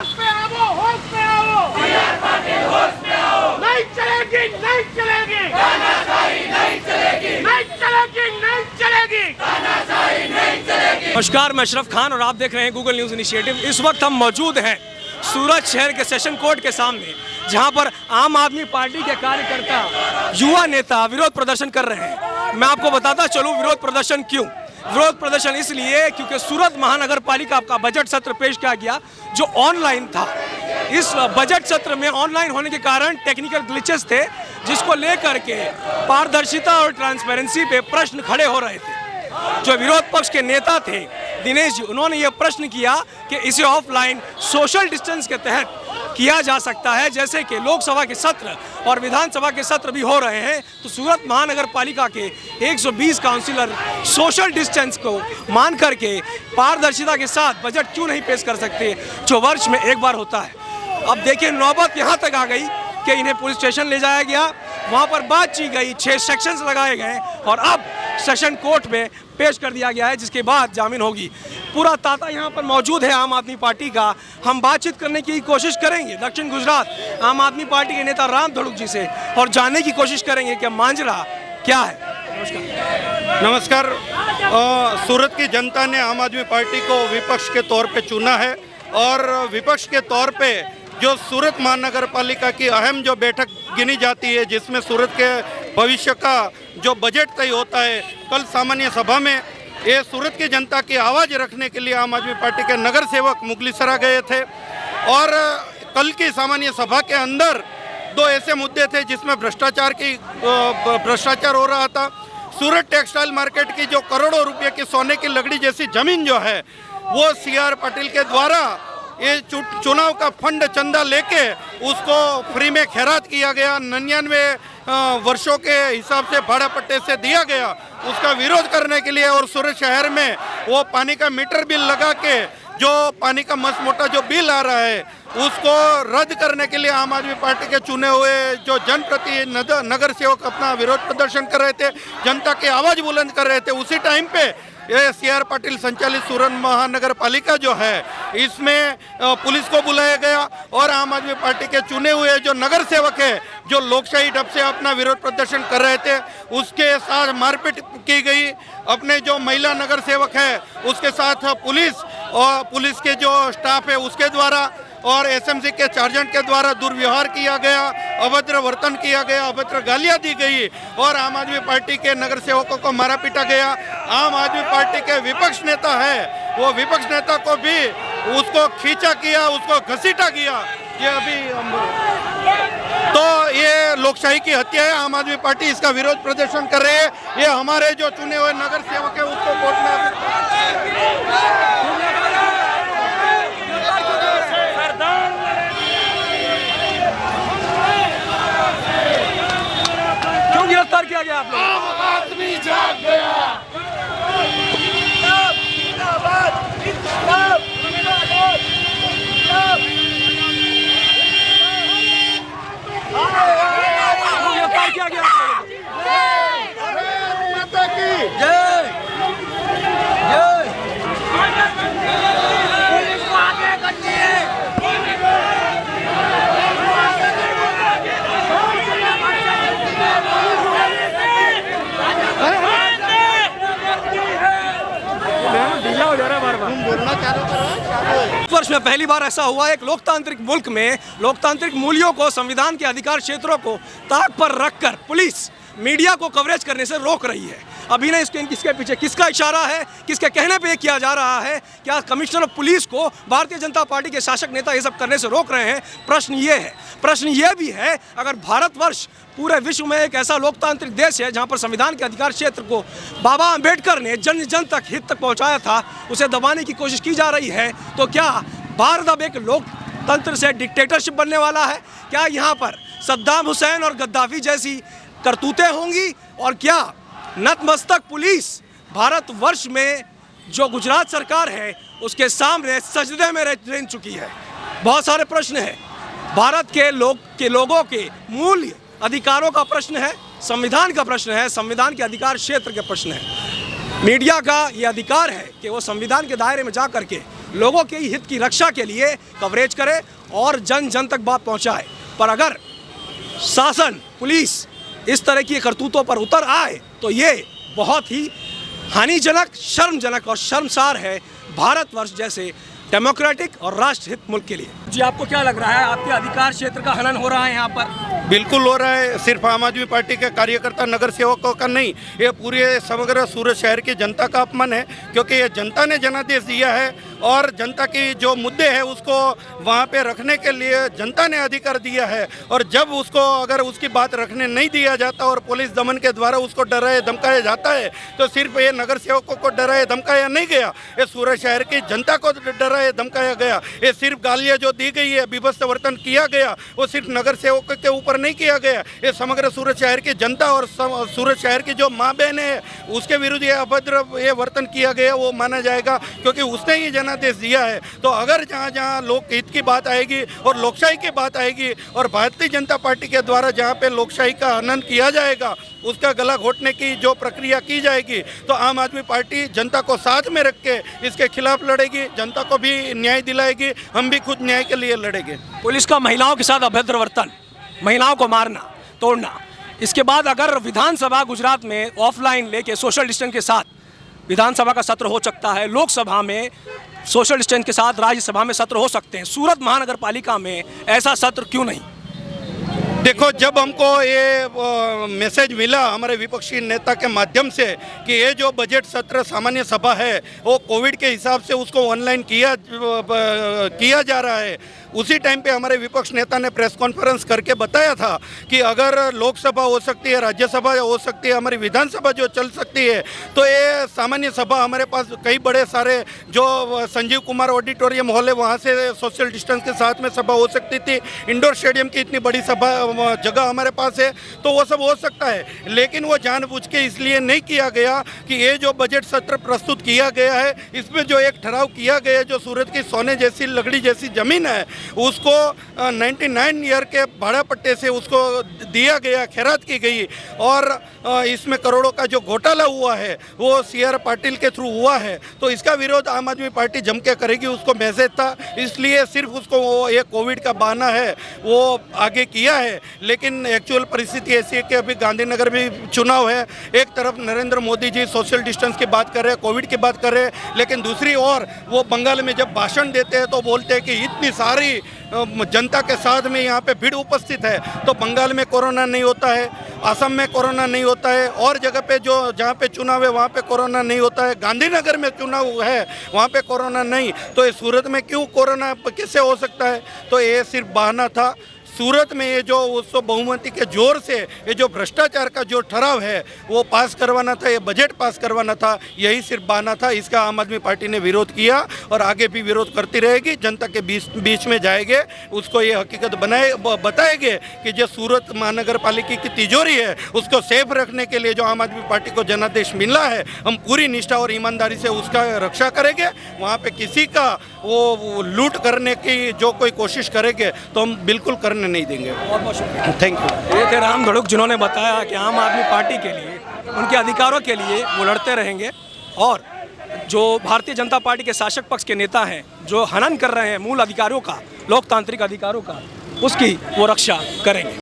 होश में आओ, होश में आओ। नहीं चलेगी, नहीं चलेगी, नहीं चलेगी, नहीं चलेगी, नहीं चलेगी, नहीं चलेगी। नमस्कार, मैं अशरफ खान और आप देख रहे हैं गूगल न्यूज़ इनिशिएटिव। इस वक्त हम मौजूद हैं सूरत शहर के सेशन कोर्ट के सामने, जहां पर आम आदमी पार्टी के कार्यकर्ता, युवा नेता विरोध प्रदर्शन कर रहे हैं। मैं आपको बताता चलूं विरोध प्रदर्शन क्यों। विरोध प्रदर्शन इसलिए क्योंकि सूरत महानगर पालिका का बजट सत्र पेश किया गया जो ऑनलाइन था। इस बजट सत्र में ऑनलाइन होने के कारण टेक्निकल ग्लिचेस थे, जिसको लेकर के पारदर्शिता और ट्रांसपेरेंसी पे प्रश्न खड़े हो रहे थे। जो विरोध पक्ष के नेता थे दिनेश जी, उन्होंने ये प्रश्न किया कि इसे ऑफलाइन सोशल डिस्टेंस के तहत किया जा सकता है, जैसे कि लोकसभा के सत्र और विधानसभा के सत्र भी हो रहे हैं। तो सूरत महानगर पालिका के 120 काउंसिलर सोशल डिस्टेंस को मान करके पारदर्शिता के साथ बजट क्यों नहीं पेश कर सकते, जो वर्ष में एक बार होता है। अब देखिए, नौबत यहाँ तक आ गई कि इन्हें पुलिस स्टेशन ले जाया गया, वहाँ पर बात की गई, 6 सेक्शंस लगाए गए और अब सेशन कोर्ट में पेश कर दिया गया है, जिसके बाद जामीन होगी। पूरा तांता यहाँ पर मौजूद है आम आदमी पार्टी का। हम बातचीत करने की कोशिश करेंगे दक्षिण गुजरात आम आदमी पार्टी के नेता राम धड़ुक जी से और जानने की कोशिश करेंगे कि मांजरा क्या है। नमस्कार। सूरत की जनता ने आम आदमी पार्टी को विपक्ष के तौर पे चुना है और विपक्ष के तौर पे जो सूरत महानगर पालिका की अहम जो बैठक गिनी जाती है, जिसमें सूरत के भविष्य का जो बजट तय होता है, कल सामान्य सभा में ये सूरत की जनता की आवाज़ रखने के लिए आम आदमी पार्टी के नगर सेवक मुगलिसरा गए थे। और कल की सामान्य सभा के अंदर 2 ऐसे मुद्दे थे जिसमें भ्रष्टाचार हो रहा था। सूरत टेक्सटाइल मार्केट की जो करोड़ों रुपए की सोने की लगड़ी जैसी जमीन जो है, वो CR पाटिल के द्वारा ये चुनाव का फंड चंदा लेके उसको फ्री में खैरात किया गया, 99 वर्षों के हिसाब से भाड़ा पट्टे से दिया गया। उसका विरोध करने के लिए और सूरत शहर में वो पानी का मीटर बिल लगा के जो पानी का मस्त मोटा जो बिल आ रहा है, उसको रद्द करने के लिए आम आदमी पार्टी के चुने हुए जो जनप्रतिनिधि नगर सेवक अपना विरोध प्रदर्शन कर रहे थे, जनता की आवाज़ बुलंद कर रहे थे। उसी टाइम पे ये CR पाटिल संचालित सूरत महानगर पालिका जो है, इसमें पुलिस को बुलाया गया और आम आदमी पार्टी के चुने हुए जो नगर सेवक है, जो लोकशाही ढंग से अपना विरोध प्रदर्शन कर रहे थे, उसके साथ मारपीट की गई। अपने जो महिला नगर सेवक है उसके साथ पुलिस और पुलिस के जो स्टाफ है उसके द्वारा और SMC के सार्जेंट के द्वारा दुर्व्यवहार किया गया, अभद्र वर्तन किया गया, अभद्र गालियां दी गई और आम आदमी पार्टी के नगर सेवकों को मारा पीटा गया। आम आदमी पार्टी के विपक्ष नेता है, वो विपक्ष नेता को भी उसको खींचा किया, उसको घसीटा किया। ये अभी तो ये लोकशाही की हत्या है। आम आदमी पार्टी इसका विरोध प्रदर्शन कर रहे हैं। ये हमारे जो चुने हुए नगर सेवक है उसको कोर्ट में गिरफ्तार किया गया। आप लोग आम आदमी जाग गया। गिरफ्तार किया गया। माता की जय जय। पुलिस को आगे करिए। वर्ष में पहली बार ऐसा हुआ, एक लोकतांत्रिक मुल्क में लोकतांत्रिक मूल्यों को, संविधान के अधिकार क्षेत्रों को ताक पर रखकर पुलिस मीडिया को कवरेज करने से रोक रही है। अभी ना इसके पीछे किसका इशारा है, किसके कहने पे ये किया जा रहा है? क्या कमिश्नर ऑफ पुलिस को भारतीय जनता पार्टी के शासक नेता ये सब करने से रोक रहे हैं? प्रश्न ये है। प्रश्न ये भी है, अगर भारतवर्ष पूरे विश्व में एक ऐसा लोकतांत्रिक देश है जहाँ पर संविधान के अधिकार क्षेत्र को बाबा अम्बेडकर ने जन जन तक हित तक पहुँचाया था, उसे दबाने की कोशिश की जा रही है, तो क्या भारत अब एक लोकतंत्र से डिक्टेटरशिप बनने वाला है? क्या यहाँ पर सद्दाम हुसैन और गद्दाफी जैसी करतूतें होंगी? और क्या नतमस्तक पुलिस भारतवर्ष में जो गुजरात सरकार है उसके सामने सजदे में रह चुकी है? बहुत सारे प्रश्न हैं। भारत के लोगों के मूल्य अधिकारों का प्रश्न है, संविधान का प्रश्न है, संविधान के अधिकार क्षेत्र के प्रश्न है। मीडिया का ये अधिकार है कि वो संविधान के दायरे में जा करके लोगों के हित की रक्षा के लिए कवरेज करे और जन जन तक बात पहुंचाए। पर अगर शासन, पुलिस इस तरह की करतूतों पर उतर आए तो ये बहुत ही हानिजनक, शर्मजनक और शर्मसार है भारतवर्ष जैसे डेमोक्रेटिक और राष्ट्रहित मुल्क के लिए। जी, आपको क्या लग रहा है, आपके अधिकार क्षेत्र का हनन हो रहा है यहाँ पर? बिल्कुल हो रहा है। सिर्फ आम आदमी पार्टी के कार्यकर्ता, नगर सेवकों का नहीं, ये पूरे समग्र सूरत शहर की जनता का अपमान है, क्योंकि ये जनता ने जनादेश दिया है और जनता की जो मुद्दे हैं उसको वहाँ पे रखने के लिए जनता ने अधिकार दिया है। और जब उसको अगर उसकी बात रखने नहीं दिया जाता और पुलिस दमन के द्वारा उसको डराया धमकाया जाता है, तो सिर्फ ये नगर सेवकों को डराया धमकाया नहीं गया, ये सूरत शहर की जनता को डराया धमकाया गया। ये सिर्फ गालियाँ जो दी गई है, विभत्स वर्तन किया गया, वो सिर्फ नगर सेवकों के ऊपर नहीं किया गया, ये समग्र सूरत शहर की जनता और सूरत शहर की जो माँ बहन है उसके विरुद्ध ये अभद्र ये वर्तन किया गया, वो माना जाएगा, क्योंकि उसने ही जनादेश दिया है। तो अगर जहाँ जहाँ लोक हित की बात आएगी और लोकशाही की बात आएगी और भारतीय जनता पार्टी के द्वारा जहाँ पे लोकशाही का हनन किया जाएगा, उसका गला घोटने की जो प्रक्रिया की जाएगी, तो आम आदमी पार्टी जनता को साथ में रख के इसके खिलाफ लड़ेगी, जनता को भी न्याय दिलाएगी, हम भी खुद न्याय के लिए लड़ेंगे। पुलिस का महिलाओं के साथ अभद्र वर्तन, महिलाओं को मारना, तोड़ना, इसके बाद अगर विधानसभा गुजरात में ऑफलाइन लेके सोशल डिस्टेंस के साथ विधानसभा का सत्र हो सकता है, लोकसभा में सोशल डिस्टेंस के साथ राज्यसभा में सत्र हो सकते हैं, सूरत महानगर पालिका में ऐसा सत्र क्यों नहीं? देखो, जब हमको ये मैसेज मिला हमारे विपक्षी नेता के माध्यम से कि ये जो बजट सत्र सामान्य सभा है वो कोविड के हिसाब से उसको ऑनलाइन किया जा रहा है, उसी टाइम पे हमारे विपक्ष नेता ने प्रेस कॉन्फ्रेंस करके बताया था कि अगर लोकसभा हो सकती है, राज्यसभा हो सकती है, हमारी विधानसभा जो चल सकती है, तो ये सामान्य सभा हमारे पास कई बड़े सारे जो संजीव कुमार ऑडिटोरियम हॉल है वहाँ से सोशल डिस्टेंस के साथ में सभा हो सकती थी, इंडोर स्टेडियम की इतनी बड़ी सभा जगह हमारे पास है, तो वो सब हो सकता है। लेकिन वो जानबूझ के इसलिए नहीं किया गया कि ये जो बजट सत्र प्रस्तुत किया गया है इसमें जो एक ठहराव किया गया है, जो सूरत की सोने जैसी लकड़ी जैसी ज़मीन है उसको 99 ईयर के भाड़ा पट्टे से उसको दिया गया, खैरात की गई, और इसमें करोड़ों का जो घोटाला हुआ है वो CR पाटिल के थ्रू हुआ है, तो इसका विरोध आम आदमी पार्टी जम के करेगी, उसको मैसेज था, इसलिए सिर्फ उसको वो ये कोविड का बहाना है वो आगे किया है। लेकिन एक्चुअल परिस्थिति ऐसी है कि अभी गांधीनगर में चुनाव है, एक तरफ नरेंद्र मोदी जी सोशल डिस्टेंस की बात कर रहे हैं, कोविड की बात कर रहे हैं, लेकिन दूसरी ओर वो बंगाल में जब भाषण देते हैं तो बोलते हैं कि इतनी सारी जनता के साथ में यहाँ पे भीड़ उपस्थित है, तो बंगाल में कोरोना नहीं होता है, असम में कोरोना नहीं होता है, और जगह पे जो जहाँ पे चुनाव है वहाँ पे कोरोना नहीं होता है, गांधीनगर में चुनाव है वहाँ पे कोरोना नहीं, तो ये सूरत में क्यों कोरोना कैसे हो सकता है? तो ये सिर्फ बहाना था। सूरत में ये जो उसको बहुमती के जोर से ये जो भ्रष्टाचार का जो ठहराव है वो पास करवाना था, ये बजट पास करवाना था, यही सिर्फ बहाना था। इसका आम आदमी पार्टी ने विरोध किया और आगे भी विरोध करती रहेगी, जनता के बीच में जाएंगे, उसको ये हकीकत बताएंगे कि जो सूरत महानगर पालिका की तिजोरी है उसको सेफ रखने के लिए जो आम आदमी पार्टी को जनादेश मिला है, हम पूरी निष्ठा और ईमानदारी से उसका रक्षा करेंगे। वहाँ पे किसी का वो लूट करने की जो कोई कोशिश करेंगे तो हम बिल्कुल करने नहीं देंगे। बहुत बहुत शुक्रिया, थैंक यू। ये थे राम धड़ुक, जिन्होंने बताया कि आम आदमी पार्टी के लिए, उनके अधिकारों के लिए वो लड़ते रहेंगे और जो भारतीय जनता पार्टी के शासक पक्ष के नेता हैं जो हनन कर रहे हैं मूल अधिकारों का, लोकतांत्रिक अधिकारों का, उसकी वो रक्षा करेंगे।